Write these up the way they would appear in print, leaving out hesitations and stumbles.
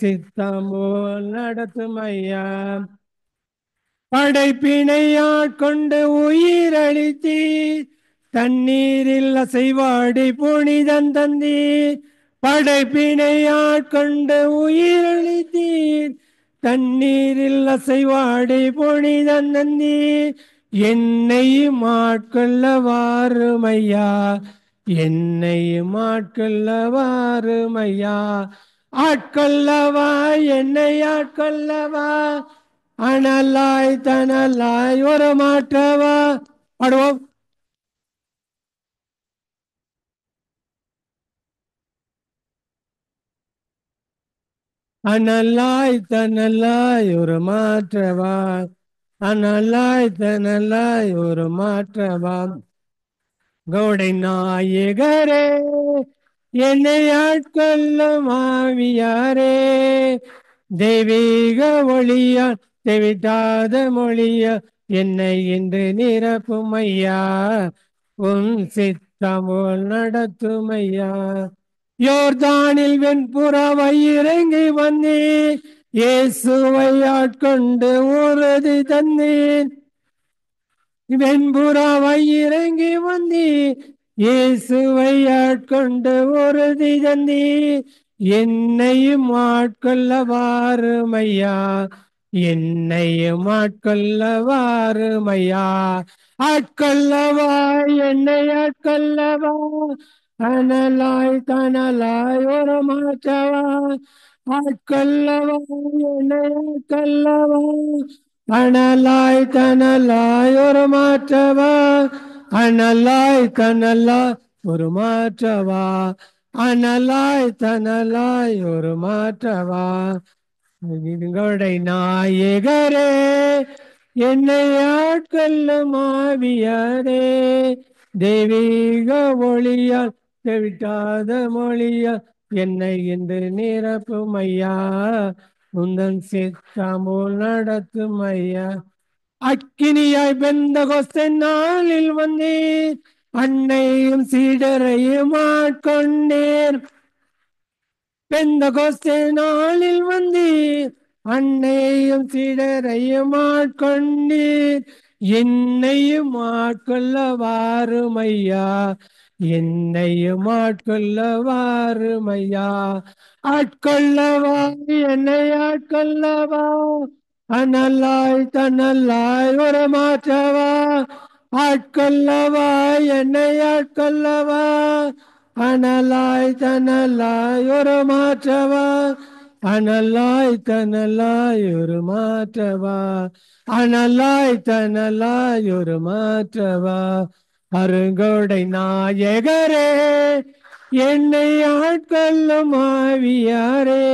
சித்தமோல் நடத்தும் ஐயா. படைப்பினை ஆட்கொண்டு உயிரளித்தீர், தண்ணீரில் அசைவாடி புனிதம் தந்தீர். படைப்பினை ஆட்கொண்டு உயிரளித்தீர், தண்ணீரில் அசைவாடி புனிதம் தந்தீர். என்னையும் ஆட்கொள்ள வாருமையா, என்னையும் ஆட்கொள்ள வாருமையா. ஆட்கொள்ளவா, என்னை ஆட்கொள்ளவா, அனலாய் தனலாய் ஒரு மாற்றவா. பாடுவோம். அனலாய் தனலாய் ஒரு மாற்றவா, அனலாய் தனலாய் ஒரு மாற்றவா. கௌடை நாயகரே, என்னை ஆட்கொள்ளும் ஆவியாரே, தெய்வீக ஒளியால் தெவிட்டாத மொழியா என்னை இன்று நிரப்பும் ஐயா. உன் சித்தமோல் நடத்தும் ஐயா. யோர்தானில் வெண்புறவை இறங்கி வந்தேன், இயேசுவை ஆட்கொண்டு உறுதி தந்தேன். வெண்புறவை இறங்கி வந்தீர், இயேசுவை ஆட்கொண்டு உறுதி தந்தீர். என்னையும் ஆட்கொள்ள வாருமையா, என்னையும் ஆட்கொள்ள வாருமையா. ஆட்கொள்ளவா, என்னை ஆட்கொள்ளவா, அனலாய் தனலாய் ஒரு மாற்றவா. ஆட்கொள்ளவா, என்னை ஆட்கொள்ளவா, அனலாய் தனலாய் ஒரு மாற்றவா. அனலாய் தனலாய் ஒரு மாற்றவா, அனலாய் தனலாய் ஒரு மாற்றவா. எங்களுடைய நாயகரே, என்னை ஆட்கொள்ளும் ஆவியாரே, தெய்வீக ஒளியால் தெவிட்டாத மொழியால் என்னை இன்று நிரப்பும் ஐயா. உந்தன் சித்தமோல் நடத்தும் ஐயா. அக்கினியாய் வெந்த கொஸ்தன் நாளில் வந்தேன், அன்னையும் சீடரையும் ஆட்கொண்டேன். வெந்த கொஸ்தன் நாளில் வந்தேன், அன்னையும் சீடரையும் ஆட்கொண்டேன். என்னையும் ஆட்கொள்ள வாருமையா, என்னையும் ஆட்கொள்ள வாருமையா. ஆட்கொள்ளவா, என்னை ஆட்கொள்ளவா, அனலாய் தனலாய் ஒரு மாற்றவா. ஆட்கொள்ளவா, என்னை ஆட்கொள்ளவா, அனலாய் தனலாய் ஒரு மாற்றவா. அனலாய் தனலாய் ஒரு மாற்றவா, அனலாய் தனலாய் ஒரு மாற்றவா. அருங்கோடை நாயகரே, என்னை ஆட்கொள்ளும் ஆவியாரே,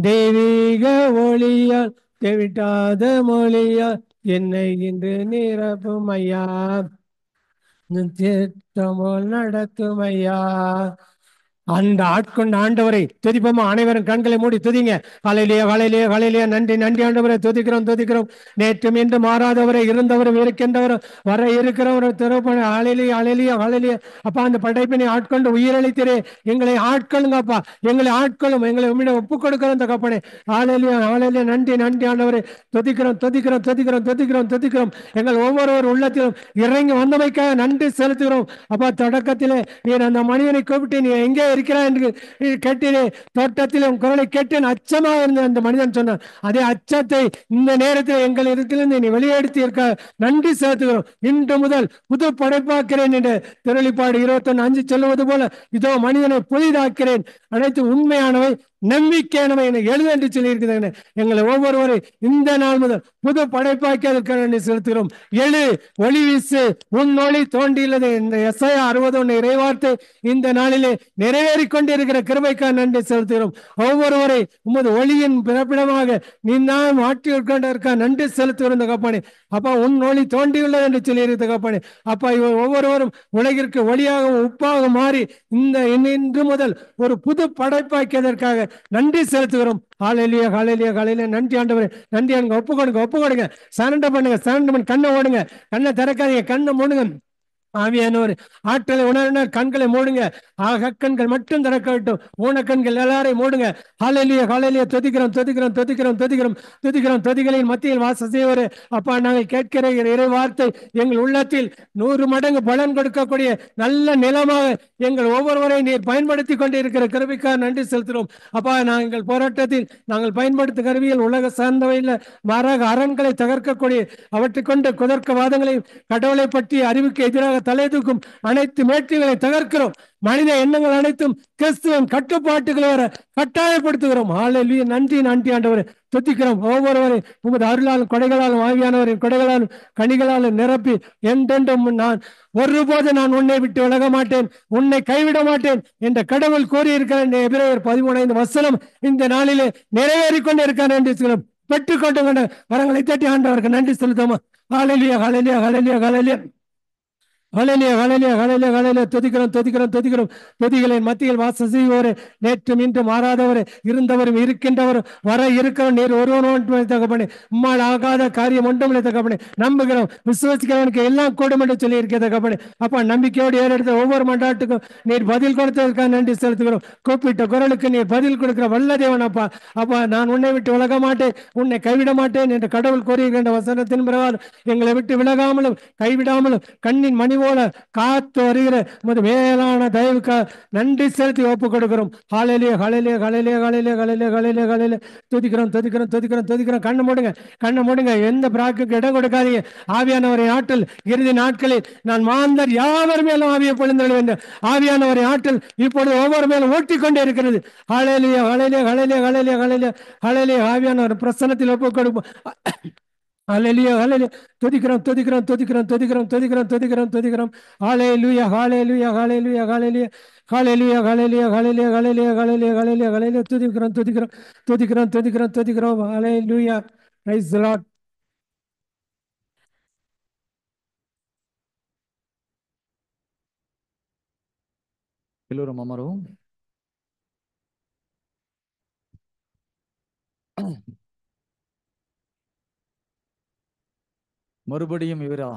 தெய்வீக ஒளியால் தெவிட்டாத மொழியால் என்னை இன்று நிரப்பும் ஐயா. சித்தமோல் நடத்தும் ஐயா. அந்த ஆட்கொண்ட ஆண்டவரை துதிப்போமா. அனைவரும் கண்களை மூடி துதிங்க. ஹல்லேலூயா, ஹல்லேலூயா, ஹல்லேலூயா. நன்றி, நன்றி ஆண்டவரை துதிக்கிறோம், துதிக்கிறோம். நேற்றும் என்று மாறாதவரை, இருந்தவரும் இருக்கின்றவரும் வர இருக்கிறவரும் திருப்பணி. ஹல்லேலூயா, ஹல்லேலூயா, ஹல்லேலூயா. அப்பா, அந்த படைப்பினை ஆட்கொண்டு உயிரளித்திரே, எங்களை ஆட்கொள்ளுங்கப்பா, எங்களை ஆட்கொள்ளும், எங்களை உம்மிடம் ஒப்புக் கொடுக்கிறோம் இந்த கப்பனை. ஹல்லேலூயா, ஹல்லேலூயா. நன்றி, நன்றி ஆண்டவரை துதிக்கிறோம், துதிக்கிறோம், துதிக்கிறோம், துதிக்கிறோம், துதிக்கிறோம். எங்கள் ஒவ்வொருவர் உள்ளத்திலும் இறங்கி வந்தமைக்காக நன்றி செலுத்துகிறோம். அப்பா, தொடக்கத்திலே நீர் அந்த மனிதனை கூப்பிட்டு நீ எங்கே இருக்கிறாய் என்று கேட்டீரே, தோட்டத்திலும் குரலை கேட்டேன், அச்சமாக இருந்த அந்த மனிதன் சொன்னான். அதே அச்சத்தை இந்த நேரத்தில் எங்கள் இடத்திலிருந்து நீ வெளியெடுத்து இருக்க நன்றி செலுத்துகிறோம். இன்று முதல் புது படைப்பாக்கிறேன் என்று திருளிப்பாடு 21:5 சொல்லுவது போல, இதோ மனிதனை புதிதாக்கிறேன், அனைத்து உண்மையானவை நம்பிக்கையானவை என எழுத என்று சொல்லியிருக்கிறாங்க. எங்களை ஒவ்வொருவரை இந்த நாள் முதல் புது படைப்பாக்கி அதற்கு நன்றி செலுத்துகிறோம். எழு, ஒளி வீசு, உன் ஒளி தோன்றியுள்ளது இந்த எஸ்ஐயா 61 இறைவார்த்தை இந்த நாளிலே நிறைவேறி கொண்டிருக்கிற கிருபைக்காக நன்றி செலுத்துகிறோம். ஒவ்வொருவரை உமது ஒளியின் பிறப்பிடமாக நீ தான் மாற்றி கொண்டிருக்க நன்றி செலுத்துகிறோம் தகப்பனே. அப்பா, உன் ஒளி தோன்றியுள்ளது என்று சொல்லியிருக்க தகப்பனே. அப்பா, இவர் ஒவ்வொருவரும் உலகிற்கு ஒளியாகவும் உப்பாக மாறி இந்த இன்று முதல் ஒரு புது படைப்பாக்கியதற்காக நன்றி செலுத்துகிறோம். ஹல்லேலூயா, ஹல்லேலூயா, ஹல்லேலூயா. நன்றி ஆண்டவரே, நன்றி. ஒப்பு கொடுங்க, ஒப்பு கொடுங்க. சரண்டர் பண்ணுங்க, சரண்டர் பண்ணி கண்ணை ஓடுங்க, கண்ணை திறக்காதீங்க, கண்ணை மூடுங்க. ஆவியானவர் ஆற்றலை உணர்வினர் கண்களை மூடுங்க. கண்கள் மட்டும் திறக்கட்டும். ஊனக்கண்கள் எல்லாரையும் மூடுங்க. ஹalleluya ஹalleluya. துதிக்கிறோம் துதிக்கிறோம் துதிக்கிறோம் துதிக்கிறோம் துதிக்கிறோம். துதிகளின் மத்தியில் வாசம் செய்வரே அப்பா, நாங்கள் கேட்கிற இறை வார்த்தை எங்கள் உள்ளத்தில் 100 மடங்கு பலன் கொடுக்கக்கூடிய நல்ல நிலமாக எங்கள் ஒவ்வொருவரையும் நீர் பயன்படுத்தி கொண்டு இருக்கிற கிருபைக்காக நன்றி செலுத்துகிறோம். அப்பா, நாங்கள் போராட்டத்தில் நாங்கள் பயன்படுத்தும் கருவியில் உலக சார்ந்தவையில் மாறாக அரண்களை தகர்க்கக்கூடிய அவற்றை கொண்டு குதர்க்கவாதங்களையும் கடவுளை பற்றி அறிவுக்கு எதிராக தலை தூக்கும் அனைத்து மேட்டுகளை தகர்க்கிறோம். மனித எண்ணங்கள் அனைத்தும் கிறிஸ்துவின் கட்டுப்பாட்டுகளை வர கட்டாயப்படுத்துகிறோம். ஹalleluya. நன்றி நன்றி ஆண்டவரே. துதிக்கிறோம். ஒவ்வொருவரையும் உமது அருளாலும் கொடைகளாலும் ஆவியானவரின் கொடைகளாலும் கனிகளாலும் நிரப்பி என்றென்றும் ஒருபோது நான் உன்னை விட்டு விலக மாட்டேன், உன்னை கைவிட மாட்டேன் என்ற கடவுள் கூறியிருக்கிற எபிரேயர் 13:5 இந்த நாளிலே நிறைவேறிக் கொண்டு இருக்கிறார் என்று சொல்லும். பெற்றுக்கொண்டு கொண்ட வரங்களை தட்டி ஆண்டவருக்கு நன்றி செலுத்தோமா. ஹalleluya ஹalleluya ஹalleluya ஹalleluya. ஹalleluya ஹalleluya ஹalleluya ஹalleluya. துதிக்கிறோம் துதிக்கிறோம் துதிக்கிறோம். துதிகளின் மத்தியில் வாசம் செய்வோரே, நேற்றும் இன்று மாறாதவரே, இருந்தவரும் இருக்கின்றவரும் வர இருக்கிறோம் நீர் ஒருவன் தகப்பனே. உம்மால் ஆகாத காரியம் ஒன்றுமில்லை தகப்பனே. நம்புகிறோம், விசுவாசிக்கிறவனுக்கு எல்லாம் கூடும் என்று சொல்லி இருக்க தகப்பனே. அப்பா, நம்பிக்கையோடு ஏறெடுத்த ஒவ்வொரு மன்றாட்டுக்கும் நீர் பதில் கொடுத்ததற்காக நன்றி செலுத்துகிறோம். கூப்பிட்ட குரலுக்கு நீர் பதில் கொடுக்கிற வல்ல தேவன். அப்பா அப்பா, நான் உன்னை விட்டு விலக மாட்டேன், உன்னை கைவிட மாட்டேன் என்று கடவுள் கூறுகின்ற வசனத்தின் பிரகாரம் எங்களை விட்டு விலகாமலும் கைவிடாமலும் கண்ணின் மணி போல காத்து வருகிற உமது மேலான தயவுக்கு நன்றி செலுத்தி ஒப்பு கொடுக்கிறோம். ஹalleluya ஹalleluya ஹalleluya ஹalleluya ஹalleluya ஹalleluya ஹalleluya. துதிக்கிறோம் துதிக்கிறோம் துதிக்கிறோம் துதிக்கிறோம். கண்ணை மூடுங்க கண்ணை மூடுங்க. எந்த பிராக்குக்கு இடம் கொடுக்காதீங்க. ஆவியானவரை ஆற்றல் இறுதி நாட்களில் நான் மாந்தர் யாவர் மேலும் ஆவியை பொழிந்தது வேண்டும். ஆவியானவரை ஆற்றல் இப்பொழுது ஒவ்வொரு மேலும் ஊட்டிக் கொண்டே இருக்கிறது. ஹalleluya ஹalleluya ஹalleluya ஹalleluya ஹalleluya ஹalleluya. ஆவியானவர் பிரசன்னத்தில் ஒப்பு கொடுப்போம். ஹalleluya ஹalleluya. துதிக்கிறோம் துதிக்கிறோம் துதிக்கிறோம் துதிக்கிறோம் துதிக்கிறோம் துதிக்கிறோம் துதிக்கிறோம். ஹalleluya ஹalleluya ஹalleluya ஹalleluya ஹalleluya ஹalleluya ஹalleluya ஹalleluya ஹalleluya ஹalleluya ஹalleluya. துதிக்கிறோம் துதிக்கிறோம் துதிக்கிறோம் துதிக்கிறோம் துதிக்கிறோம். ஹalleluya. Praise the Lord. எல்லோரும் அமரும். மறுபடியும் இவரா